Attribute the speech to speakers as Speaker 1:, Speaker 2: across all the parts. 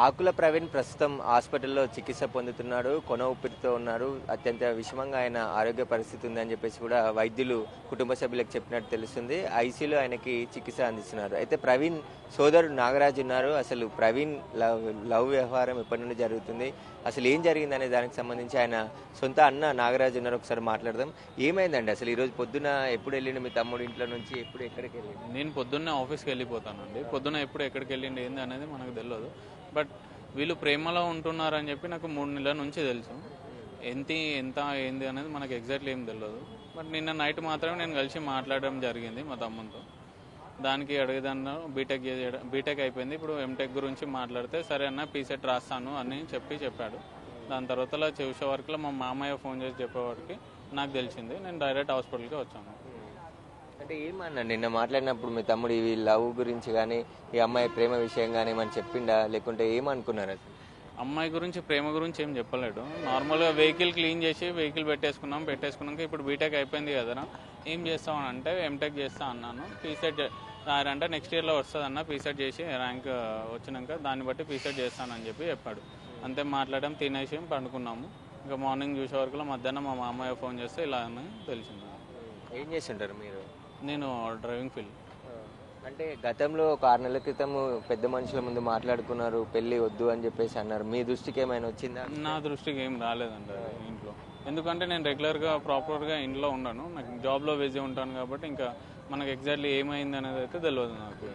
Speaker 1: ఆకుల ప్రవీణ్ ప్రస్తుతం హాస్పిటల్లో చికిత్స పొందుతున్నాడు. కొన ఊపిరితో ఉన్నారు. అత్యంత విషమంగా ఆయన ఆరోగ్య పరిస్థితి ఉందని చెప్పేసి కూడా వైద్యులు కుటుంబ సభ్యులకు చెప్పినట్టు తెలుస్తుంది. ఐసీయూలో ఆయనకి చికిత్స అందిస్తున్నారు. అయితే ప్రవీణ్ సోదరుడు నాగరాజు ఉన్నారు. అసలు ప్రవీణ్ లవ్ వ్యవహారం ఎప్పటి నుండి జరుగుతుంది, అసలు ఏం జరిగిందనే దానికి సంబంధించి ఆయన సొంత అన్న నాగరాజు ఉన్నారు. ఒకసారి మాట్లాడదాం. ఏమైందండి అసలు ఈరోజు పొద్దున ఎప్పుడు వెళ్ళిండు మీ తమ్ముడు ఇంట్లో నుంచి, ఎప్పుడు ఎక్కడికి వెళ్ళిండు?
Speaker 2: నేను పొద్దున్నే ఆఫీస్కి వెళ్ళిపోతానండి. పొద్దున్న ఎప్పుడు ఎక్కడికి వెళ్ళిండి ఏంది అనేది మనకు తెలియదు. బట్ వీళ్ళు ప్రేమలో ఉంటున్నారని చెప్పి నాకు 3 నెలల నుంచి తెలుసు. ఎంత ఏంది అనేది మనకు ఎగ్జాక్ట్లీ ఏం తెలియదు. బట్ నిన్న నైట్ మాత్రమే నేను కలిసి మాట్లాడడం జరిగింది మా తమ్ముతో. దానికి అడిగేదన్నా బీటెక్ అయిపోయింది, ఇప్పుడు ఎంటెక్ గురించి మాట్లాడితే సరే అన్న పీసెట్ రాస్తాను అని చెప్పాడు. దాని తర్వాత చూసే వరకు మా మామయ్య ఫోన్ చేసి చెప్పేవాడికి నాకు తెలిసింది. నేను డైరెక్ట్ హాస్పిటల్కి వచ్చాను.
Speaker 1: అంటే ఏమన్నా నిన్న మాట్లాడినప్పుడు మీ తమ్ముడు ఈ లవ్ గురించి కానీ ఈ అమ్మాయి ప్రేమ విషయం కానీ మనం చెప్పిండా, లేకుంటే ఏమనుకున్నారు? అసలు
Speaker 2: అమ్మాయి గురించి ప్రేమ గురించి ఏం చెప్పలేడు. నార్మల్గా వెహికల్ క్లీన్ చేసి వెహికల్ పెట్టేసుకున్నాక ఇప్పుడు బీటెక్ అయిపోయింది కదరా, ఏం చేస్తామని అంటే ఎంటెక్ చేస్తా అన్నాను. పీసెట్ రాయారంటే నెక్స్ట్ ఇయర్లో వస్తుంది అన్న, పీసెట్ చేసి ర్యాంక్ వచ్చినాక దాన్ని బట్టి పీసెట్ చేస్తానని చెప్పాడు. అంతే మాట్లాడడం, తినేసి పండుకున్నాము. ఇంకా మార్నింగ్ చూసే వరకు మధ్యాహ్నం మా మామయ్య ఫోన్ చేస్తే ఇలా అని తెలిసింది.
Speaker 1: ఏం చేస్తుంటారు మీరు?
Speaker 2: నేను డ్రైవింగ్ ఫీల్డ్.
Speaker 1: అంటే గతంలో ఒక 6 నెలల క్రితం పెద్ద మనుషుల ముందు మాట్లాడుకున్నారు, పెళ్లి వద్దు అని చెప్పేసి అన్నారు. మీ దృష్టికి ఏమైనా వచ్చిందా?
Speaker 2: నా దృష్టికి ఏం రాలేదండి ఇంట్లో. ఎందుకంటే నేను రెగ్యులర్గా ప్రాపర్గా ఇంట్లో ఉండను, నాకు జాబ్లో బిజీ ఉంటాను కాబట్టి ఇంకా మనకు ఎగ్జాక్ట్లీ ఏమైంది అనేది అయితే తెలియదు నాకు.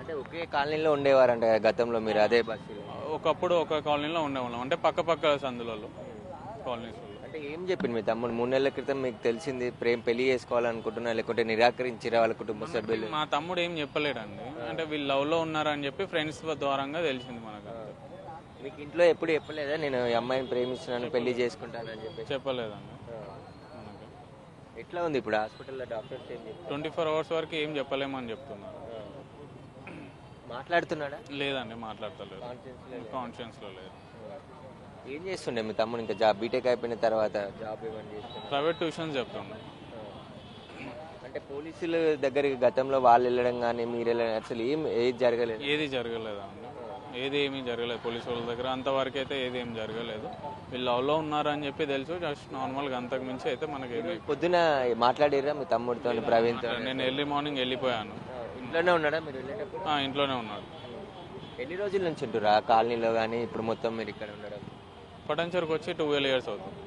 Speaker 1: అంటే ఒకే కాలనీలో ఉండేవారంట గతంలో మీరు? అదే బస్సులో
Speaker 2: ఒకప్పుడు ఒక కాలనీలో ఉండేవాళ్ళం, అంటే పక్క సందులలో కాలనీస్.
Speaker 1: అంటే ఏం చెప్పింది మీ తమ్ముడు? 3 నెలల క్రితం మీకు తెలిసింది పెళ్లి చేసుకోవాలనుకుంటున్నా, లేకుంటే నిరాకరించిరా వాళ్ళ కుటుంబ సభ్యులు?
Speaker 2: మా తమ్ముడు ఏం చెప్పలేడండి. అంటే వీళ్ళు లవ్లో ఉన్నారని చెప్పి ఫ్రెండ్స్ ద్వారంగా తెలిసింది మనకు.
Speaker 1: మీకు ఇంట్లో ఎప్పుడు చెప్పలేదా నేను ఈ అమ్మాయిని ప్రేమిస్తున్నాను, పెళ్లి చేసుకుంటానని చెప్పి?
Speaker 2: చెప్పలేదండి.
Speaker 1: ఎట్లా ఉంది ఇప్పుడు హాస్పిటల్లో? డాక్టర్స్ ఏం చెప్పారు?
Speaker 2: 24 అవర్స్ వరకు ఏం చెప్పలేమని చెప్తున్నారు.
Speaker 1: మాట్లాడుతున్నాడా?
Speaker 2: లేదండి, మాట్లాడతలేదు. కాన్షియన్స్లో లేదు.
Speaker 1: ఏం చేస్తుండే మీ తమ్ముడు? ఇంకా జాబ్ బీటెక్ అయిపోయిన తర్వాత జాబ్ ఏమని చేస్తుండే?
Speaker 2: ప్రైవేట్ ట్యూషన్స్ చెప్తుండే.
Speaker 1: అంటే పోలీసుల దగ్గరికి గతంలో వాళ్ళు వెళ్ళడం కానీ మీరు వెళ్ళడం అసలు ఏది జరగలేదు?
Speaker 2: ఏమీ జరగలేదు పోలీసు వాళ్ళ దగ్గర అంతవరకు అయితే ఏం జరగలేదు. వీళ్ళు లవ్లో ఉన్నారని చెప్పి తెలుసు, జస్ట్ నార్మల్గా, అంతకు మించి అయితే మనకి
Speaker 1: పొద్దున మాట్లాడిరా మీ తమ్ముడితో, ప్రవీణ్తో?
Speaker 2: నేను ఎర్లీ మార్నింగ్ వెళ్ళిపోయాను.
Speaker 1: ఇంట్లోనే ఉన్నాడా మీరు వెళ్ళేటప్పుడు?
Speaker 2: ఇంట్లోనే ఉన్నాడు.
Speaker 1: ఎన్ని రోజుల నుంచి ఉంటురా కాలనీలో కానీ ఇప్పుడు మొత్తం మీరు ఇక్కడ ఉండడం?
Speaker 2: పటంచర్కి వచ్చి 12 years అవుతుంది.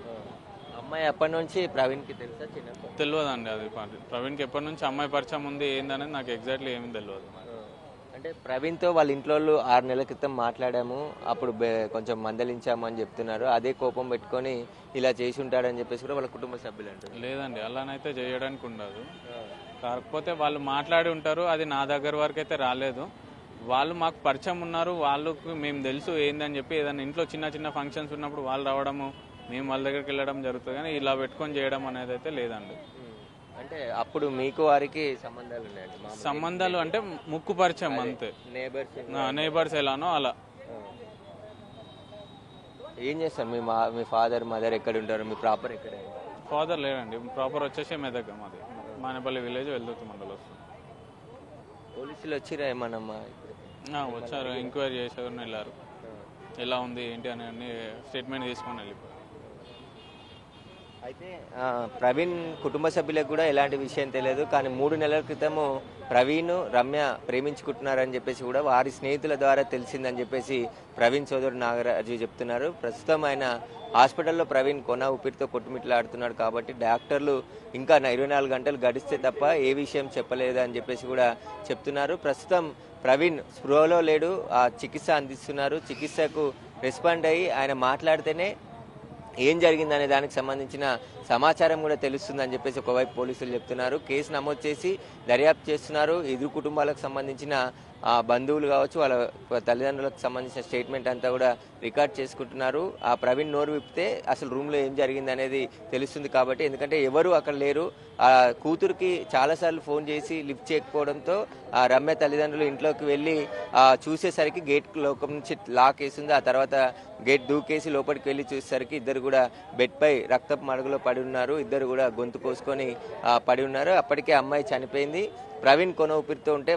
Speaker 1: అమ్మాయి అప్పటి నుంచి ప్రవీణ్కి తెలుసా? చిన్నప్పుడు
Speaker 2: తెలియదండి అది. ప్రవీణ్కి ఎప్పటి నుంచి అమ్మాయి పరిచయం ఉంది ఏందనేది నాకు ఎగ్జాక్ట్లీ ఏమీ తెలియదు.
Speaker 1: అంటే ప్రవీణ్తో వాళ్ళ ఇంట్లో 6 నెలల క్రితం మాట్లాడాము, అప్పుడు కొంచెం మందలించాము అని చెప్తున్నారు. అదే కోపం పెట్టుకొని ఇలా చేసి ఉంటాడని చెప్పేసి కూడా వాళ్ళ కుటుంబ సభ్యులు అంటారు.
Speaker 2: లేదండి, అలానైతే చేయడానికి ఉండదు. కాకపోతే వాళ్ళు మాట్లాడి ఉంటారు, అది నా దగ్గర వరకు అయితే రాలేదు. వాళ్ళు మాకు పరిచయం ఉన్నారు, వాళ్ళకు మేము తెలుసు ఏందని చెప్పి ఏదైనా ఇంట్లో చిన్న ఫంక్షన్స్ ఉన్నప్పుడు వాళ్ళు రావడము, మేము వాళ్ళ దగ్గరికి వెళ్ళడం జరుగుతుంది. కానీ ఇలా పెట్టుకొని చేయడం అనేది అయితే లేదండి.
Speaker 1: అంటే అప్పుడు మీకు వారికి సంబంధాలు ఉన్నాయండి?
Speaker 2: సంబంధాలు అంటే ముక్కు పరిచయం అంతే. నేబర్స్ ఎలానో అలా.
Speaker 1: ఏం చేస్తారు మీ ఫాదర్ మదర్ ఎక్కడ ఉంటారు? మీ ప్రాపర్ ఎక్కడ?
Speaker 2: ఫాదర్ లేదండి, ప్రాపర్ వచ్చేసి మెదక్, మాది మానేపల్లి విలేజ్, వెల్దుర్తి మండలం వస్తుంది.
Speaker 1: పోలీసులు వచ్చిరా ఏమన్నమ్మా?
Speaker 2: వచ్చారు, ఎంక్వైరీ చేశారు, వెళ్ళారు. ఎలా ఉంది ఏంటి అని అన్ని స్టేట్మెంట్ తీసుకొని వెళ్ళిపోయారు.
Speaker 1: అయితే ప్రవీణ్ కుటుంబ సభ్యులకు కూడా ఎలాంటి విషయం తెలియదు. కానీ 3 నెలల క్రితము ప్రవీణ్ రమ్య ప్రేమించుకుంటున్నారని చెప్పేసి కూడా వారి స్నేహితుల ద్వారా తెలిసిందని చెప్పేసి ప్రవీణ్ సోదరుడు నాగరాజు చెప్తున్నారు. ప్రస్తుతం ఆయన హాస్పిటల్లో ప్రవీణ్ కొన ఊపిరితో కొట్టుమిట్లాడుతున్నాడు కాబట్టి డాక్టర్లు ఇంకా 24 గంటలు గడిస్తే తప్ప ఏ విషయం చెప్పలేదు అని చెప్పేసి కూడా చెప్తున్నారు. ప్రస్తుతం ప్రవీణ్ స్పృహలో లేడు, ఆ చికిత్స అందిస్తున్నారు. చికిత్సకు రెస్పాండ్ అయ్యి ఆయన మాట్లాడితేనే ఏం జరిగిందనే దానికి సంబంధించిన సమాచారం కూడా తెలుస్తుందని చెప్పేసి ఒకవైపు పోలీసులు చెప్తున్నారు. కేసు నమోదు చేసి దర్యాప్తు చేస్తున్నారు. ఇరు కుటుంబాలకు సంబంధించిన బంధువులు కావచ్చు, వాళ్ళ తల్లిదండ్రులకు సంబంధించిన స్టేట్మెంట్ అంతా కూడా రికార్డ్ చేసుకుంటున్నారు. ఆ ప్రవీణ్ నోరు విప్పితే అసలు రూమ్లో ఏం జరిగింది అనేది తెలుస్తుంది కాబట్టి, ఎందుకంటే ఎవరు అక్కడ లేరు. ఆ కూతురికి చాలాసార్లు ఫోన్ చేసి లిఫ్ట్ చేయకపోవడంతో ఆ రమ్య తల్లిదండ్రులు ఇంట్లోకి వెళ్ళి చూసేసరికి గేట్ లోపల నుంచి లాక్ వేసింది. ఆ తర్వాత గేట్ దూకేసి లోపలికి వెళ్ళి చూసేసరికి ఇద్దరు కూడా బెడ్ పై రక్తపు మడుగులో పడి ఉన్నారు. ఇద్దరు కూడా గొంతు కోసుకొని పడి ఉన్నారు. అప్పటికే అమ్మాయి చనిపోయింది. ప్రవీణ్ కొన ఊపిరితో ఉంటే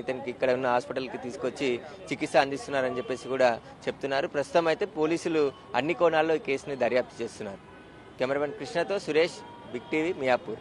Speaker 1: ఇతనికి ఇక్కడ ఉన్న హాస్పిటల్కి తీసుకొచ్చి చికిత్స అందిస్తున్నారని చెప్పేసి కూడా చెప్తున్నారు. ప్రస్తుతం అయితే పోలీసులు అన్ని కోణాల్లో ఈ కేసుని దర్యాప్తు చేస్తున్నారు. కెమెరామెన్ కృష్ణతో సురేష్, బిగ్ టీవీ, మియాపూర్.